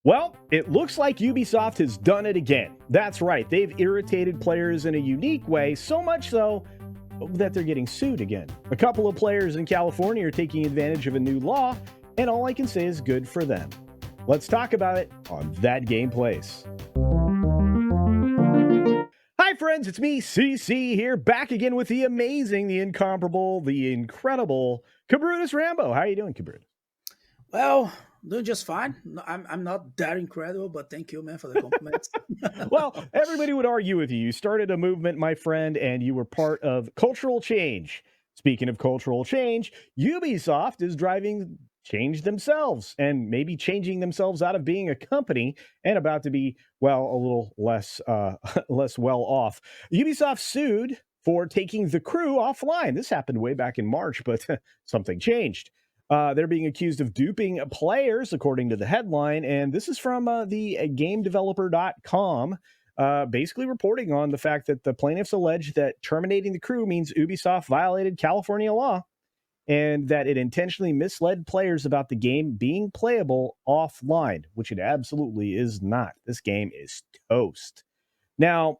Well, it looks like Ubisoft has done it again. That's right, they've irritated players in a unique way, so much so that they're getting sued again. A couple of players in California are taking advantage of a new law, and all I can say is good for them. Let's talk about it on That Game Place. Hi, friends, it's me, CC, here, back again with the amazing, the incomparable, the incredible Cabrutus Rambo. How are you doing, Cabrutus? Well, doing just fine. I'm not that incredible, but thank you, man, for the compliments. Well, everybody would argue with you. You started a movement, my friend, and you were part of cultural change. Speaking of cultural change, Ubisoft is driving change themselves and maybe changing themselves out of being a company and about to be, well, a little less less well off. Ubisoft sued for taking the crew offline. This happened way back in March, but something changed. They're being accused of duping players, according to the headline. And this is from the GameDeveloper.com, basically reporting on the fact that the plaintiffs allege that terminating the crew means Ubisoft violated California law and that it intentionally misled players about the game being playable offline, which it absolutely is not. This game is toast. Now,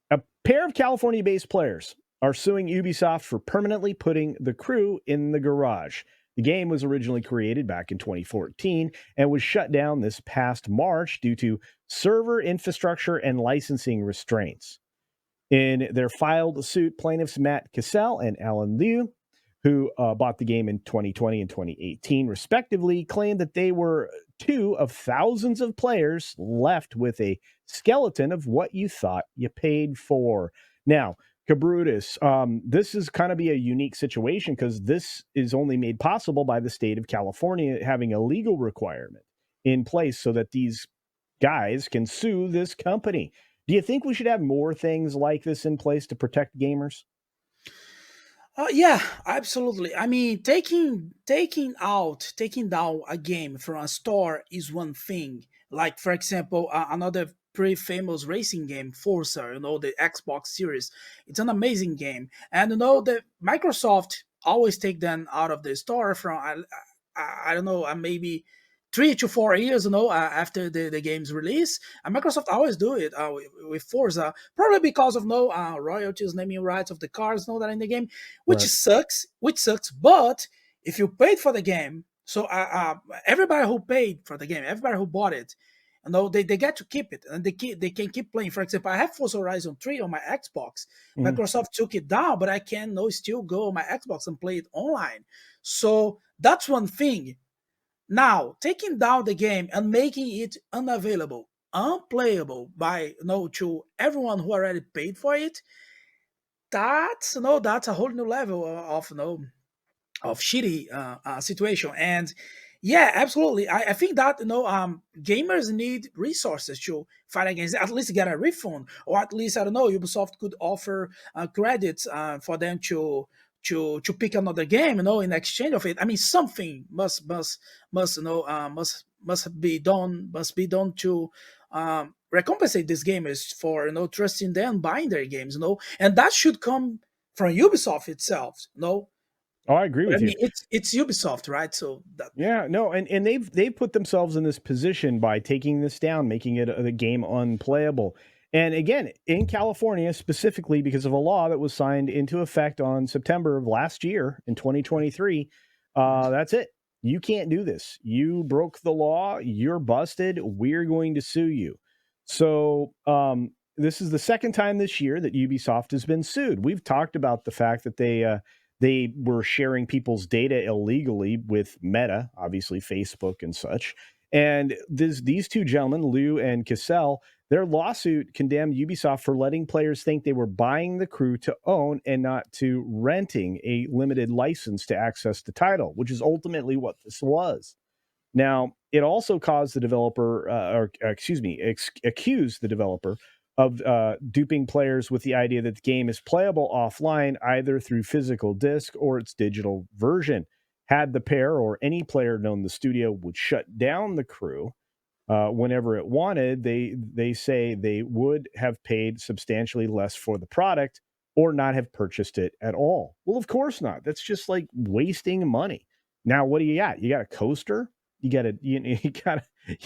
a pair of California based players are suing Ubisoft for permanently putting the crew in the garage. The game was originally created back in 2014 and was shut down this past March due to server infrastructure and licensing restraints. In their filed suit, plaintiffs Matt Cassell and Alan Liu, who bought the game in 2020 and 2018, respectively, claimed that they were two of thousands of players left with a skeleton of what you thought you paid for. Now, Cabrutus, this is kind of be a unique situation because this is only made possible by the state of California having a legal requirement in place so that these guys can sue this company. Do you think we should have more things like this in place to protect gamers? Yeah, absolutely. I mean, taking down a game from a store is one thing. Like, for example, another pretty famous racing game, Forza. The Xbox Series. It's an amazing game, and the Microsoft always take them out of the store from. I don't know, maybe 3 to 4 years, after the game's release. And Microsoft always do it with Forza, probably because of no royalties, naming rights of the cars, that in the game, which Right. sucks. Which sucks. But if you paid for the game, so everybody who paid for the game, everybody who bought it, they get to keep it, and they can keep playing. For example, I have Forza Horizon 3 on my Xbox. Mhm. Microsoft took it down, but I can still go on my Xbox and play it online. So that's one thing. Now, taking down the game and making it unavailable, unplayable by to everyone who already paid for it, that's a whole new level of of shitty situation. And yeah, absolutely, I think that gamers need resources to fight against it, at least get a refund, or at least, I don't know, Ubisoft could offer credits for them to pick another game, in exchange of it. I mean, something must be done to recompensate these gamers for trusting them, buying their games, and that should come from Ubisoft itself. Oh, I agree But I with you. mean, it's Ubisoft, right? So that. Yeah, no, and they've put themselves in this position by taking this down, making it the game unplayable. And again, in California specifically because of a law that was signed into effect on September of last year in 2023, that's it. You can't do this. You broke the law. You're busted. We're going to sue you. So this is the second time this year that Ubisoft has been sued. We've talked about the fact that they were sharing people's data illegally with Meta, obviously Facebook and such. And these two gentlemen, Liu and Cassell, their lawsuit condemned Ubisoft for letting players think they were buying the crew to own and not to renting a limited license to access the title, which is ultimately what this was. Now, it also caused the developer, accused the developer of duping players with the idea that the game is playable offline either through physical disc or its digital version. Had the pair or any player known the studio would shut down the crew whenever it wanted, they say they would have paid substantially less for the product or not have purchased it at all. Well, of course not. That's just like wasting money. Now, what do you got? You got a coaster? you got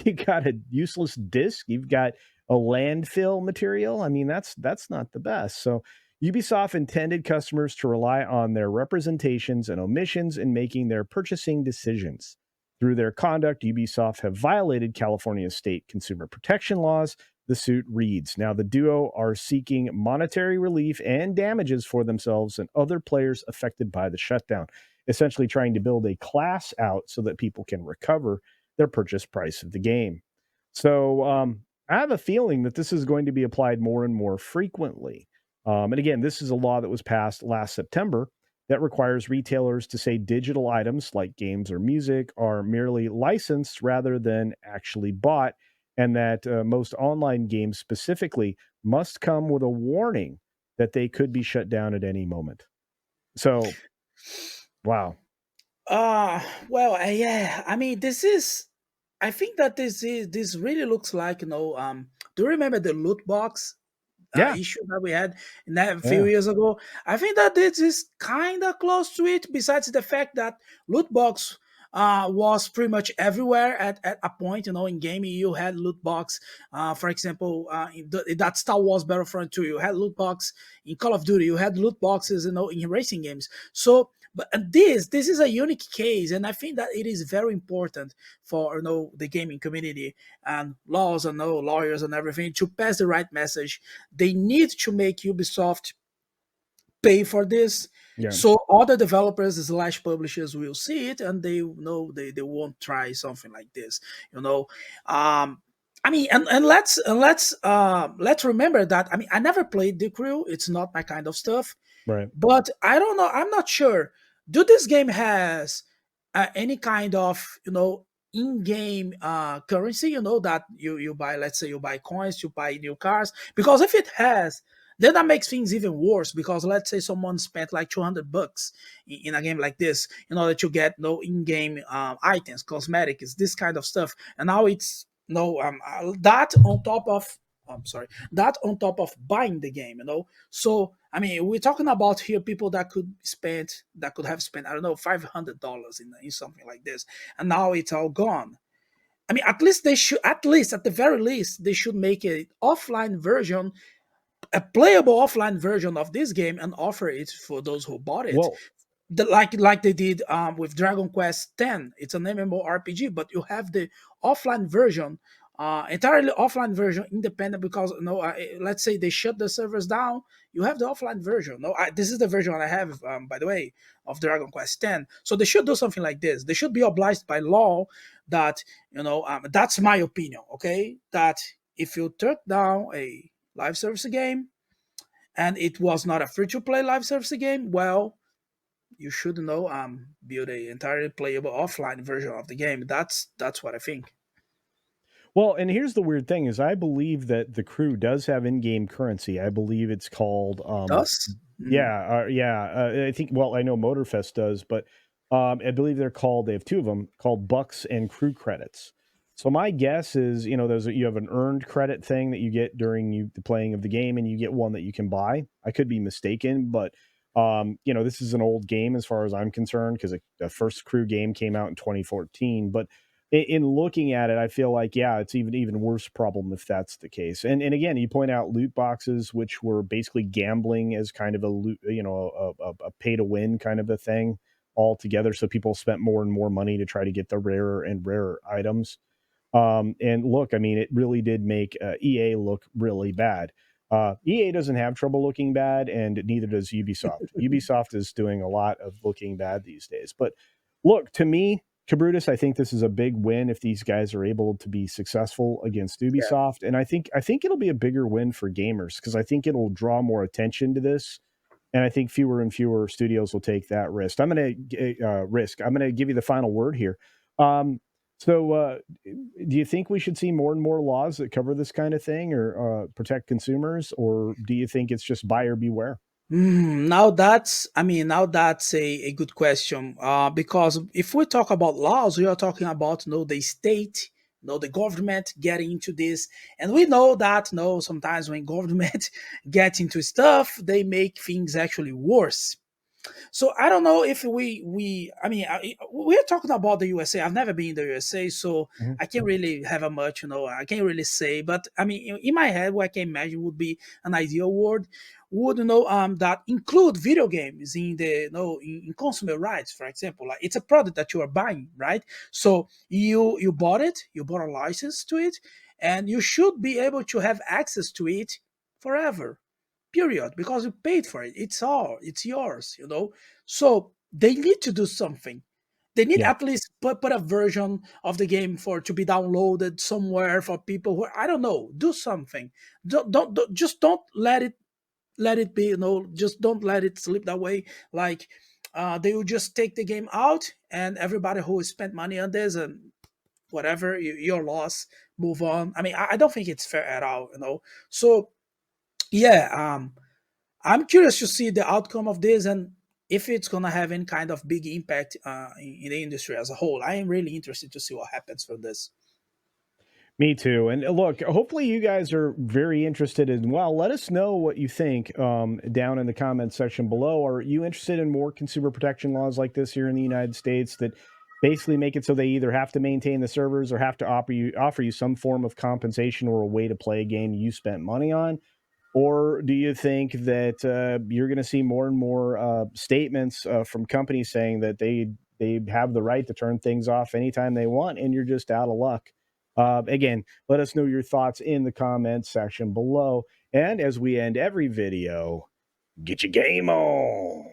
you got a useless disc. You've got a landfill material. I mean, that's not the best. So Ubisoft intended customers to rely on their representations and omissions in making their purchasing decisions. Through their conduct, Ubisoft have violated California state consumer protection laws, the suit reads. Now, the duo are seeking monetary relief and damages for themselves and other players affected by the shutdown, essentially trying to build a class out so that people can recover their purchase price of the game. So I have a feeling that this is going to be applied more and more frequently. And again, this is a law that was passed last September that requires retailers to say digital items like games or music are merely licensed rather than actually bought, and that most online games specifically must come with a warning that they could be shut down at any moment. So, wow. Yeah. I mean, this is. I think that this really looks like Do you remember the loot box Yeah. issue that we had in that a few Yeah. years ago? I think that this is kind of close to it. Besides the fact that loot box was pretty much everywhere at a point. In gaming, you had loot box. For example, in that Star Wars Battlefront 2, you had loot box. In Call of Duty, you had loot boxes. In racing games. So, but this is a unique case, and I think that it is very important for the gaming community and laws and lawyers and everything to pass the right message. They need to make Ubisoft pay for this, Yeah. so other developers slash publishers will see it and they know they won't try something like this. you know I mean, and let's remember that. I mean, I never played The Crew. It's not my kind of stuff. Right. But I don't know. I'm not sure. Do this game has any kind of in-game currency? That you buy. Let's say you buy coins, you buy new cars. Because if it has, then that makes things even worse. Because let's say someone spent like $200 in a game like this in order to get no in-game items, cosmetics, this kind of stuff, and now it's no that on top of. I'm sorry. That on top of buying the game. So I mean, we're talking about here people that could have spent, I don't know, $500 in something like this, and now it's all gone. I mean, at least at the very least, they should make a offline version, a playable offline version of this game, and offer it for those who bought it. Well, Like they did with Dragon Quest X. It's an MMORPG, but you have the offline version, entirely offline version, independent. Because let's say they shut the servers down, you have the offline version. This is the version I have, by the way, of Dragon Quest X. So they should do something like this. They should be obliged by law that that's my opinion. Okay, that if you took down a live service game and it was not a free to play live service game, well, you should build a entirely playable offline version of the game. That's what I think. well, and here's the weird thing is I believe that The Crew does have in-game currency. I believe it's called It does. I think, well, I know Motorfest does, but I believe they have two of them called Bucks and Crew credits. So my guess is, you have an earned credit thing that you get during the playing of the game, and you get one that you can buy. I could be mistaken, but this is an old game as far as I'm concerned, because the first Crew game came out in 2014. But in looking at it, I feel like, yeah, it's even worse problem if that's the case. And again, you point out loot boxes, which were basically gambling as kind of a loot, a pay to win kind of a thing altogether. So people spent more and more money to try to get the rarer and rarer items. And look, I mean, it really did make EA look really bad. EA doesn't have trouble looking bad, and neither does Ubisoft. Ubisoft is doing a lot of looking bad these days. But look, to me, Cabrutus, I think this is a big win if these guys are able to be successful against Yeah. Ubisoft, and I think it'll be a bigger win for gamers, because I think it'll draw more attention to this, and I think fewer and fewer studios will take that risk. I'm going to give you the final word here. So, do you think we should see more and more laws that cover this kind of thing, or protect consumers, or do you think it's just buyer beware? Now that's a good question. Because if we talk about laws, we are talking about the state, the government getting into this, and we know that sometimes when government get into stuff, they make things actually worse. So I don't know if we're talking about the USA. I've never been in the USA, so Mhm. I can't really have a much, I can't really say. But I mean, in my head, what I can imagine would be an ideal world would that include video games in the in consumer rights, for example. Like it's a product that you are buying, right? So you bought it, you bought a license to it, and you should be able to have access to it forever, period, because you paid for it. It's yours, so they need to do something. They need Yeah. at least put a version of the game for to be downloaded somewhere for people who, I don't know, do something. Just don't let it be, just don't let it slip that way. Like they will just take the game out, and everybody who spent money on this and whatever, your loss, move on. I mean, I don't think it's fair at all. So yeah, I'm curious to see the outcome of this, and if it's gonna have any kind of big impact in the industry as a whole. I am really interested to see what happens from this. Me too. And look, hopefully you guys are very interested as well. Let us know what you think down in the comments section below. Are you interested in more consumer protection laws like this here in the United States that basically make it so they either have to maintain the servers or have to offer you some form of compensation or a way to play a game you spent money on? Or do you think that you're going to see more and more statements from companies saying that they have the right to turn things off anytime they want, and you're just out of luck? Again, let us know your thoughts in the comments section below. And as we end every video, get your game on.